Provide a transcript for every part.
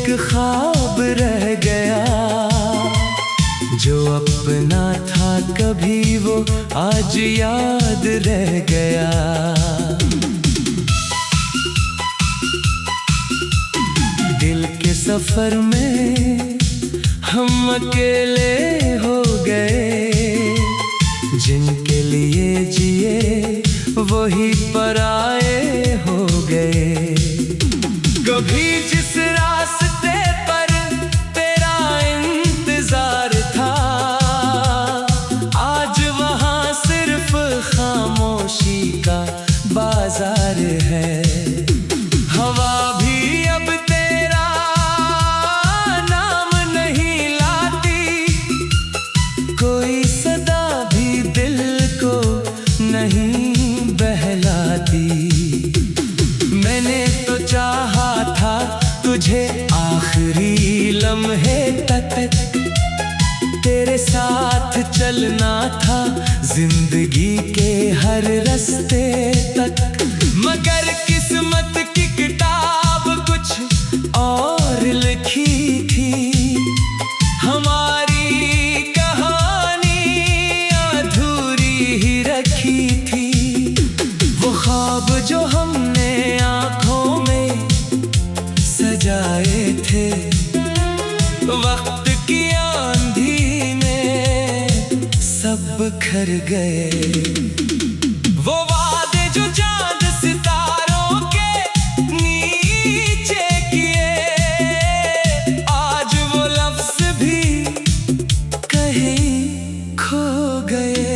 एक ख्वाब रह गया, जो अपना था कभी वो आज याद रह गया। दिल के सफर में हम अकेले हो गए, जिनके लिए जिए वही पराए हो गए। कभी जिस रास्ते पर तेरा इंतजार था, आज वहाँ सिर्फ खामोशी का बाजार है। हवा भी अब तेरा नाम नहीं लाती, कोई सदा भी दिल को नहीं बहलाती। मैंने तो चाहा था तुझे आखिरी लम्हे तक, तेरे साथ चलना था जिंदगी के हर रास्ते तक। मगर किस्मत की किताब कुछ और लिखी थी, हमारी कहानी अधूरी ही रखी थी। वो ख्वाब जो हमने आँखों में सजाए थे, वक्त की आंधी में सब बिखर गए। वो वादे जो चांद सितारों के नीचे किए, आज वो लफ्ज भी कहीं खो गए।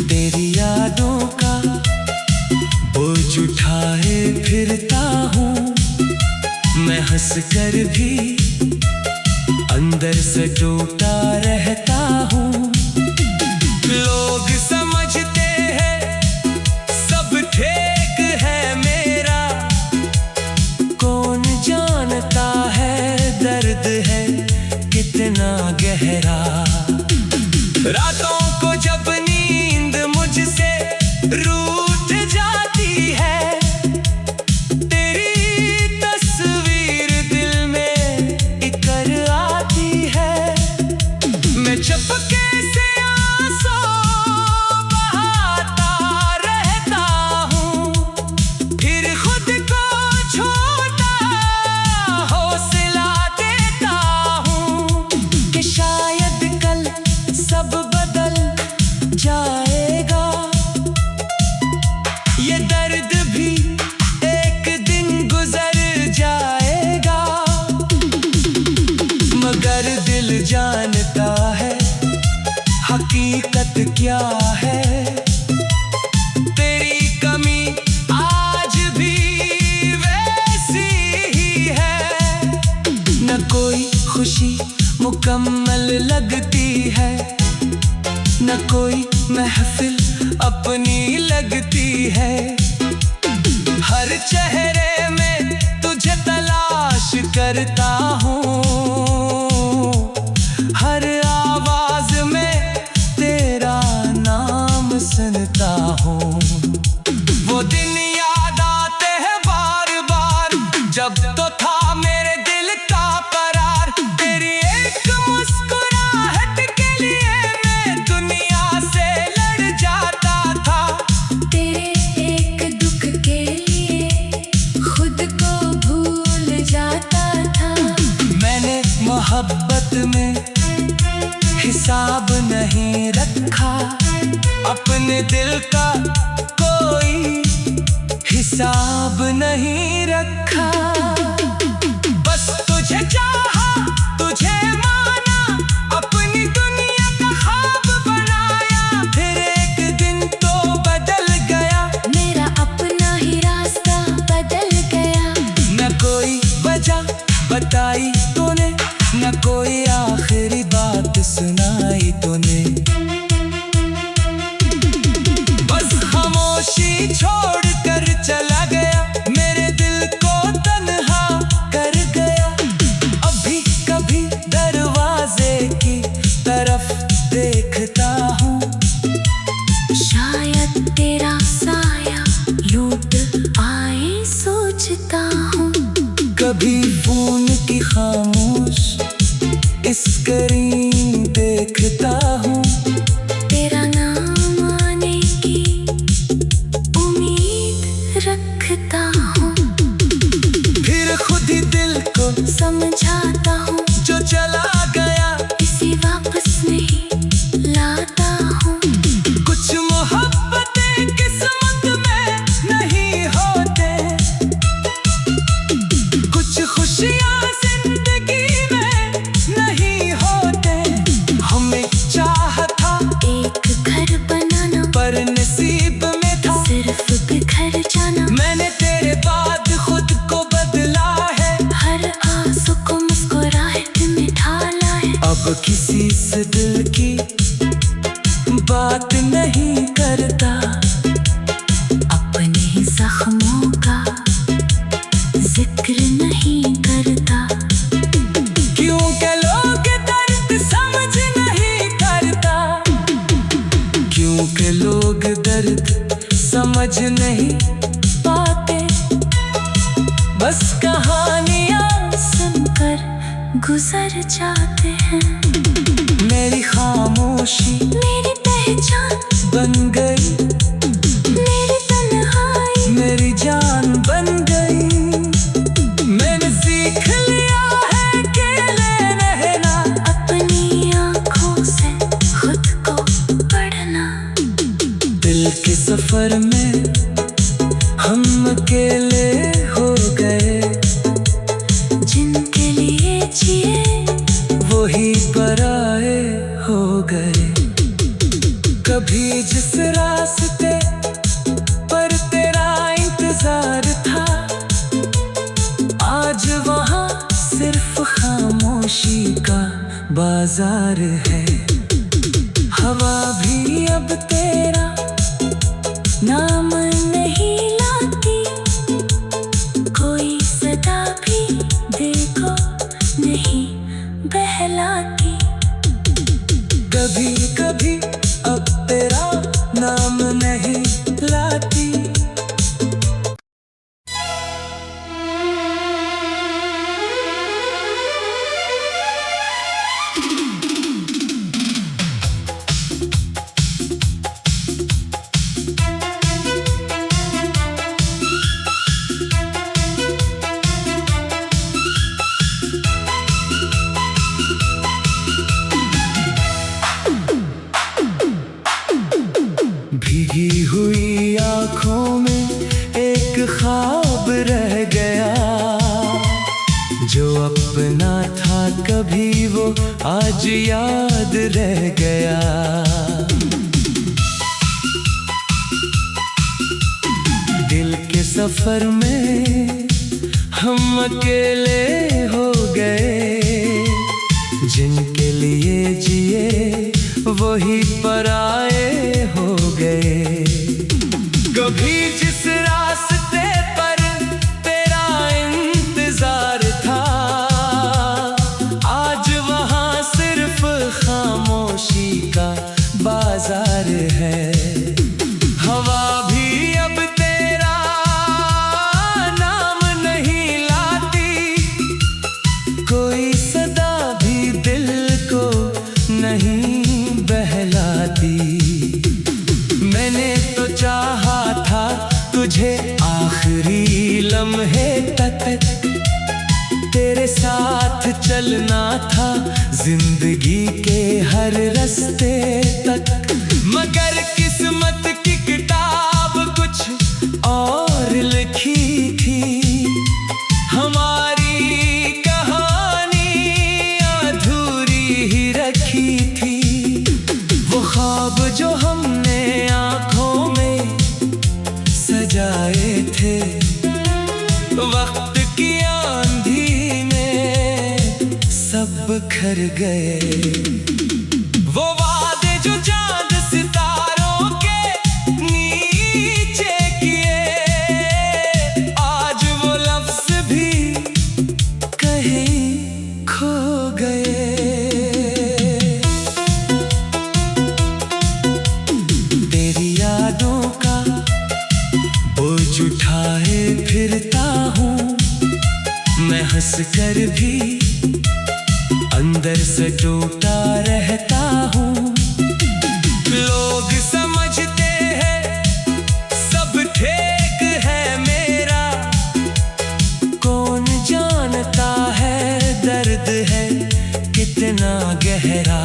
तेरी यादों का बोझ उठाए फिरता हूँ मैं, हंस कर भी अंदर से टूटा रहता हूँ। लोग समझते हैं सब ठीक है मेरा, कौन जानता है दर्द है कितना गहरा। रातों को जब नींद मुझसे रूठ जाती है, तेरी तस्वीर दिल में इकर आती है। मैं चुपके से आंसू बहाता रहता हूँ, फिर खुद को छोटा हौसला देता हूँ कि शायद कल सब बदल जाएगा। ये दर्द भी एक दिन गुजर जाएगा। मगर दिल जानता है हकीकत क्या है, तेरी कमी आज भी वैसी ही है। न कोई खुशी मुकम्मल लगती है, न कोई महफिल अपनी लगती है। हर चेहरे में तुझे तलाश करता हूँ, हर आवाज में तेरा नाम सुनता हूँ। वो दिन याद आते हैं बार बार, जब तो था मेरे दिल का करार। तेरी एक मुस्कुराहट के लिए मैं दुनिया से लड़ जाता था, तेरे एक दुख के लिए खुद को भूल जाता था। मैंने मोहब्बत में हिसाब नहीं रखा, अपने दिल का कोई हिसाब नहीं रखा। बस तुझे चाहा, तुझे माना, अपनी दुनिया का ख्वाब बनाया। फिर एक दिन तो बदल गया, मेरा अपना ही रास्ता बदल गया। न कोई वजह बताई तूने, न कोई आखिरी बात सुनाई तूने। बस खामोशी छोड़ कर चला गया, मेरे दिल को तन्हा कभी फोन की खामोश स्क्रीन देखता हूँ, तेरा नाम आने की उम्मीद रखता हूँ। फिर खुद ही दिल को समझाता हूँ, जो चला गया इसे वापस नहीं लाता हूँ। कुछ मोहब्बतें किस्मत में नहीं होते, कुछ खुशियाँ जिंदगी में नहीं होते। हमें चाहा था एक घर बनाना, पर नसीब में था सिर्फ बिखर जाना। मैंने तेरे बाद खुद को बदला है, हर आंसू को मुस्कुराहट में ढाला है। अब किसी से दिल की बात नहीं करता, अपने जख्मों का जिक्र नहीं करता। क्योंकि लोग दर्द समझ नहीं करता, क्योंकि लोग दर्द समझ नहीं पाते। बस कहानियाँ सुनकर गुजर जाते हैं। मेरी खामोशी मेरी पहचान बन गई, मेरी तन्हाई मेरी जान बन गई। मैंने सीख लिया है अकेले रहना, अपनी आँखों से खुद को पढ़ना। दिल के सफर में हम अकेले हो गए, जिनके लिए जिए वही पराए हो गए। कभी जिस रास्ते पर तेरा इंतजार था, आज वहाँ सिर्फ खामोशी का बाजार है। हवा भी अब तेरा नाम नहीं लाती, कोई सदा भी देखो नहीं बहलाती। कभी कभी अब तेरा नाम नहीं लाती। भीगी हुई आँखों में एक ख्वाब रह गया, जो अपना था कभी वो आज याद रह गया। दिल के सफर में हम अकेले हो गए, जिनके लिए जिए वही पराए हो गए। कभी जिस रास्ते पर तेरा इंतजार था, आज वहाँ सिर्फ खामोशी का बाजार है। हवा भी अब तेरा नाम नहीं लाती, कोई सदा भी दिल को नहीं बहलाती। मैंने तो चाहा था तुझे आखिरी लम्हे तक, तेरे साथ चलना था जिंदगी के हर रास्ते तक। मगर किस्मत की किताब कुछ और लिखी थी, हमारी कहानी अधूरी ही रखी थी। वो ख्वाब जो हमने आँखों में सजाए थे, वक्त की आंधी में सब बिखर गए। वो वादे जो चांद सितारों के नीचे किए, आज वो लफ्ज भी कहीं खो गए। तेरी यादों का बोझ उठाए फिरता हूँ मैं हंस कर भी अंदर से टूटा रहता हूँ। लोग समझते हैं सब ठीक है मेरा, कौन जानता है दर्द है कितना गहरा।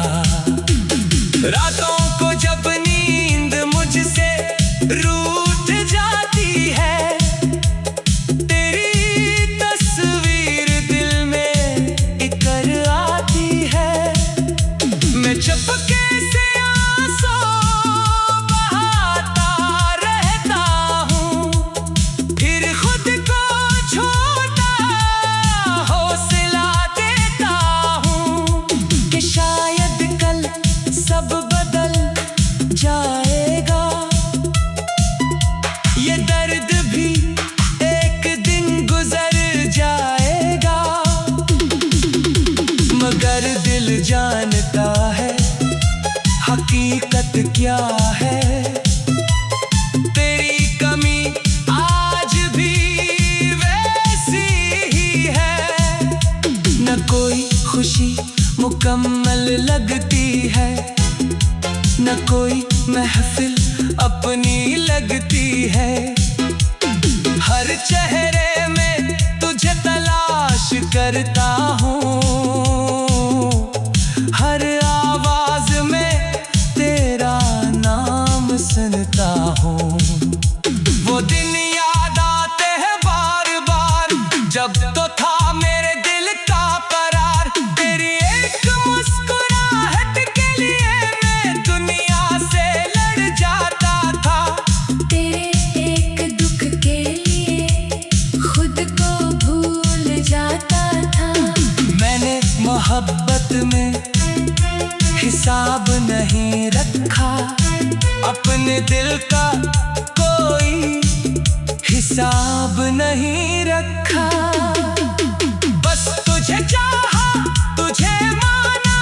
रातों को जब नींद मुझसे रूठ जाती है, तेरी तस्वीर दिल में इकर आती है। मैं चुपके से आंसू बहाता रहता हूँ, फिर खुद को छोटा हौसला देता हूँ कि शायद कल सब बदल जाएगा। ये दर्द भी एक दिन गुजर जाएगा, मगर दिल जानता है हकीकत क्या है। तेरी कमी आज भी वैसी ही है, न कोई खुशी मुकम्मल लगती है, न कोई महफिल अपनी लगती है। हर चेहरे में तुझे तलाश करता हूँ, हर आवाज में तेरा नाम सुनता हूँ। वो दिन याद आते हैं बार बार, जब तो था मेरे दिल का करार। तेरी एक मुस्कुराहट के लिए मैं दुनिया से लड़ जाता था, तेरे एक दुख के लिए खुद को भूल जाता था। मैंने मोहब्बत में हिसाब नहीं रखा, अपने दिल का कोई हिसाब नहीं रखा। बस तुझे चाहा, तुझे माना,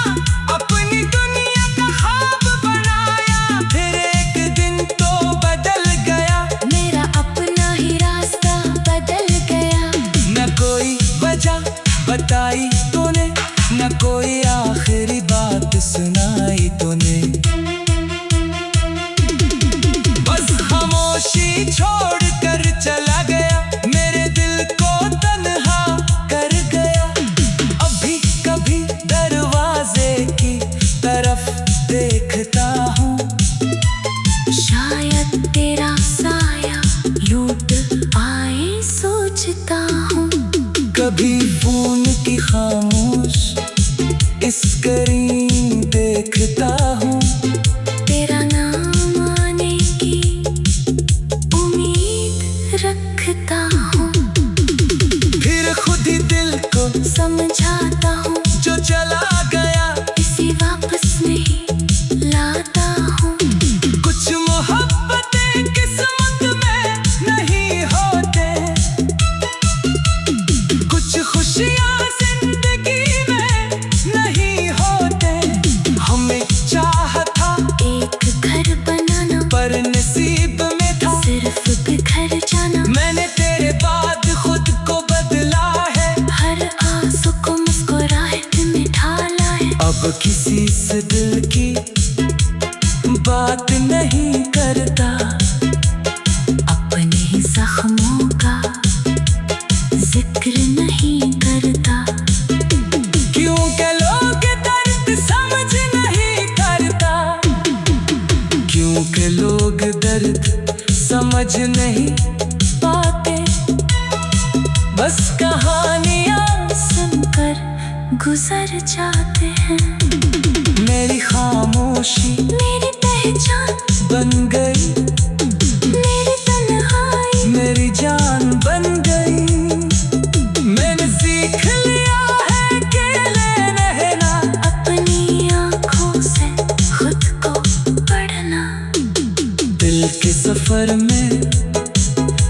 अपनी दुनिया का ख्वाब बनाया, फिर एक दिन तो बदल गया। मेरा अपना ही रास्ता बदल गया। न कोई वजह बताई तूने, न कोई आखिरी बात सुनाई तूने। बस खामोशी छोड़ कर चला गया, मेरे दिल को तन्हा कर गया। अभी कभी दरवाजे की तरफ देखता हूँ, शायद तेरा साया लूट आए सोचता हूँ। कभी फोन की खामोश स्क्रीन देखता हूँ, तेरा नाम आने की उम्मीद रखता हूँ। फिर खुद ही दिल को समझाता हूँ जो चला गया इसे वापस नहीं लाता हूँ। कुछ मोहब्बतें किस्मत में नहीं होते, कुछ खुशियाँ जिंदगी में नहीं होते। हमें चाहा था एक घर बनाना, पर नसीब में था सिर्फ बिखर जाना। मैंने तेरे बाद खुद को बदला है, हर आंसू को मुस्कुराहट में ढाला है। अब किसी से दिल की बात नहीं करता, अपने ही जख्मों का जिक्र नहीं करता। क्योंकि लोग दर्द समझ नहीं करता, क्योंकि लोग दर्द समझ नहीं पाते। बस कहानियाँ सुनकर गुजर जाते हैं। मेरी खामोशी मेरी पहचान बन गई, मेरी तन्हाई मेरी जान बन गई। मैंने सीख लिया है अकेले रहना, अपनी आँखों से खुद को पढ़ना। दिल के सफर में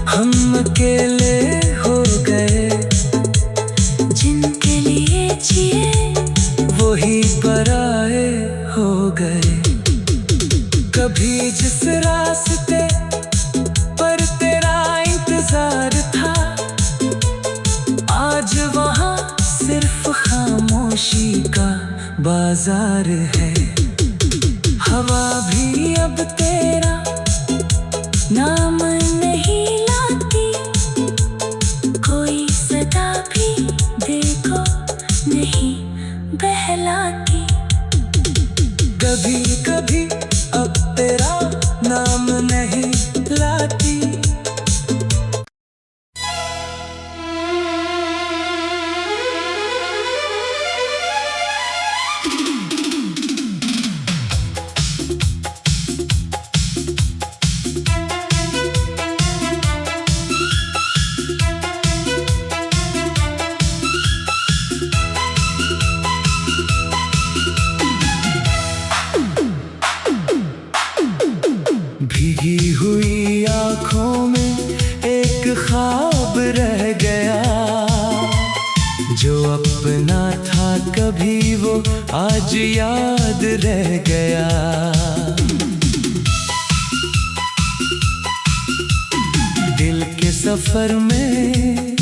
हम अकेले हो गए, जिनके लिए जिए वही पराए हो गए। कभी जिस रास्ते पर तेरा इंतजार था, आज वहाँ खामोशी का बाजार है। हवा भी अब तेरा नाम नहीं लाती, कोई सदा भी दिल को नहीं बहलाती। कभी कभी अब तेरा नाम नहीं लाती। भीगी हुई आँखों में एक ख्वाब रह गया, जो अपना था कभी वो आज याद रह गया। दिल के सफर में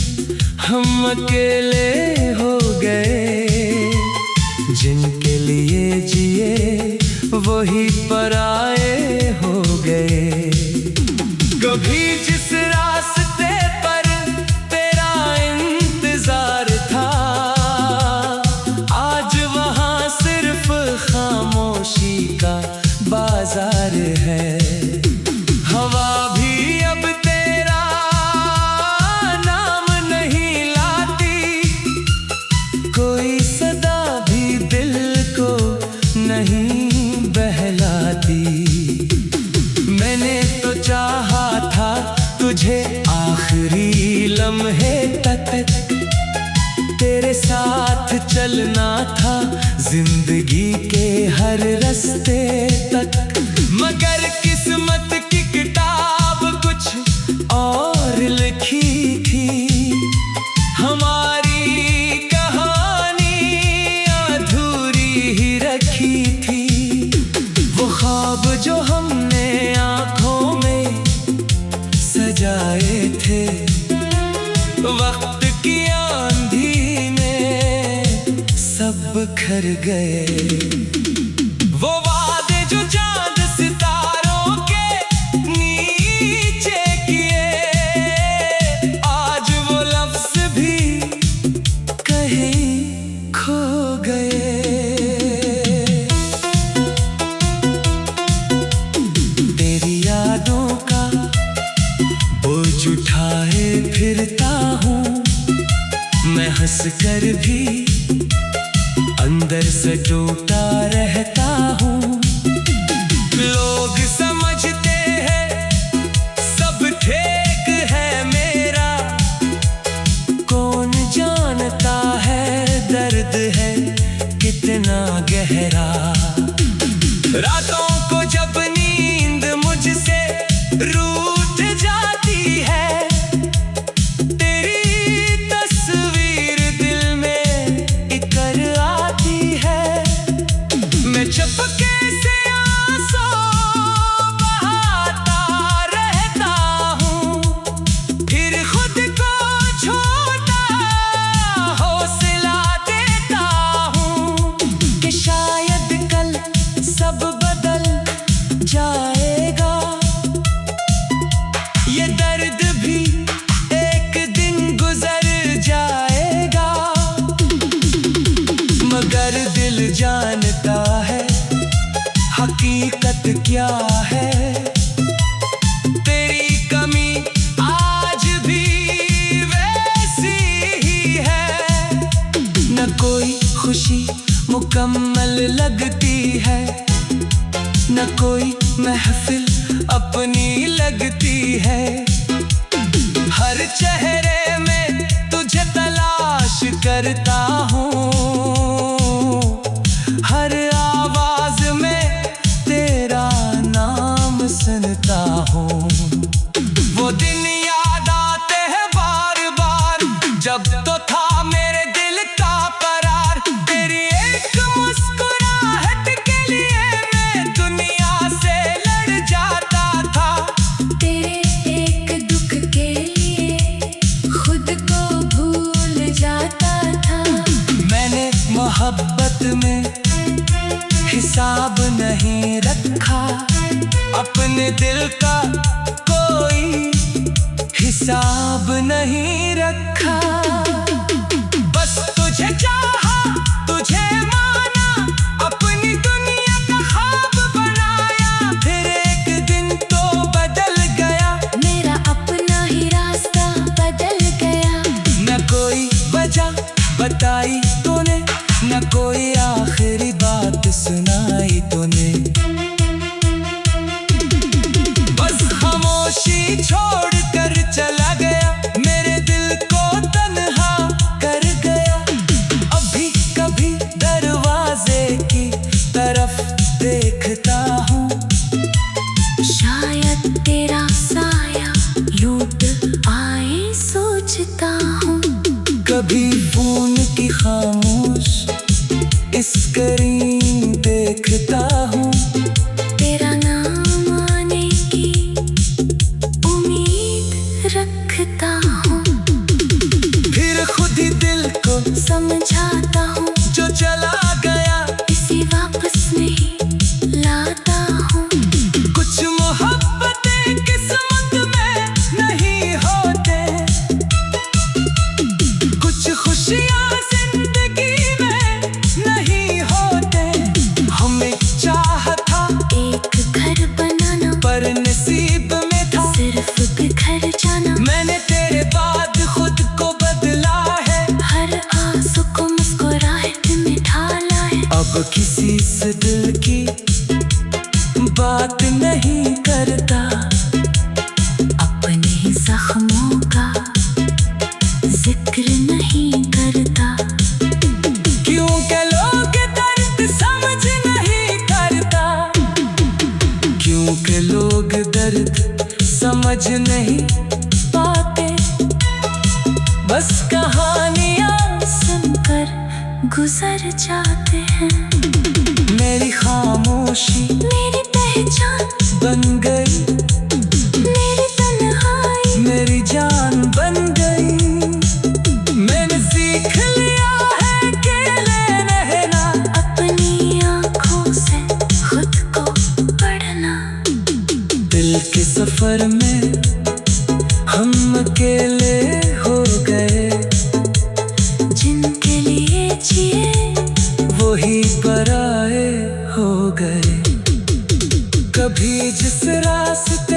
हम अकेले हो गए, जिनके लिए जिए वही पराए हो गए। कभी जिस रास्ते पर तेरा इंतजार था, आज वहाँ सिर्फ खामोशी का बाजार है। हवा भी अब तेरा नाम नहीं लाती, कोई सदा भी दिल को नहीं बहलाती। मैंने तो चाहा था तुझे आखिरी लम्हे तक, तेरे साथ चलना था जिंदगी के हर रास्ते तक। मगर किस्मत की किताब कुछ और लिखी थी, हमारी कहानी अधूरी ही रखी थी। वो ख्वाब जो हमने आँखों में सजाए थे, वक्त की आंधी में सब बिखर गए। वो वादे जो चांद सितारों के नीचे किए, आज वो लफ्ज भी कहीं खो गए। तेरी यादों का बोझ उठाए फिरता हूँ मैं, हंस कर भी अंदर से टूटा रहता हूँ। लोग समझते हैं सब ठीक है मेरा, कौन जानता है दर्द है कितना गहरा। रातों को जब नींद मुझसे रूठ जाती है, तेरी तस्वीर दिल में इकर आती है। मैं चुपके से आंसू बहाता रहता हूँ, फिर खुद को छोटा हौसला देता हूँ कि शायद कल सब बदल जाएगा। ये दर्द भी एक दिन गुजर जाएगा, मगर दिल जानता है हकीकत क्या है। तेरी कमी आज भी वैसी ही है, न कोई खुशी मुकम्मल लगती है, न कोई महफिल अपनी लगती है। हर चेहरे में तुझे तलाश करता हूँ, हर आवाज में तेरा नाम सुनता हूँ। वो दिन याद आते हैं बार बार, जब तो था मेरे दिल का करार। तेरी एक मुस्कुराहट के लिए मैं दुनिया से लड़ जाता था, तेरे एक दुख के लिए मोहब्बत में हिसाब नहीं रखा, अपने दिल का कोई हिसाब नहीं रखा। बस तुझे चाहा, तुझे माना, अपनी दुनिया का ख्वाब बनाया, फिर एक दिन तो बदल गया, मेरा अपना ही रास्ता बदल गया। न कोई वजह बताई तूने, न कोई आखिरी बात सुनाई तूने। बस खामोशी छोड़ कर चला गया, मेरे दिल को तन्हा कर गया। अभी कभी दरवाजे की तरफ देखता हूँ, शायद तेरा साया लूट आए सोचता हूँ। कभी फोन की खामोश स्क्रीन देखता हूँ, तेरा नाम आने की उम्मीद रखता हूँ। फिर खुद ही दिल को समझाता हूँ, जो चला गया इसी वापस नहीं लाता हूँ। कुछ मोहब्बतें किस्मत में नहीं होते, कुछ खुशियाँ जिंदगी में नहीं होते। हमें चाहा था एक घर बनाना, पर नसीब में था सिर्फ बिखर जाना। मैंने तेरे बाद खुद को बदला है, हर आंसू को मुस्कुराहट में ढाला है। अब किसी से दिल की बात नहीं करता, अपने जख्मों का जिक्र नहीं करता। क्योंकि लोग दर्द समझ नहीं करता, क्योंकि लोग दर्द समझ नहीं पाते। बस कहानियाँ सुनकर गुजर जाते हैं। मेरी खामोशी मेरी पहचान बन गई, मेरी तन्हाई मेरी जान बन गई। मैंने सीख लिया है अकेले रहना, अपनी आँखों से खुद को पढ़ना। दिल के सफर में हम अकेले हो गए, जिनके लिए जिए वही पराए हो गए। कभी जिस रास्ते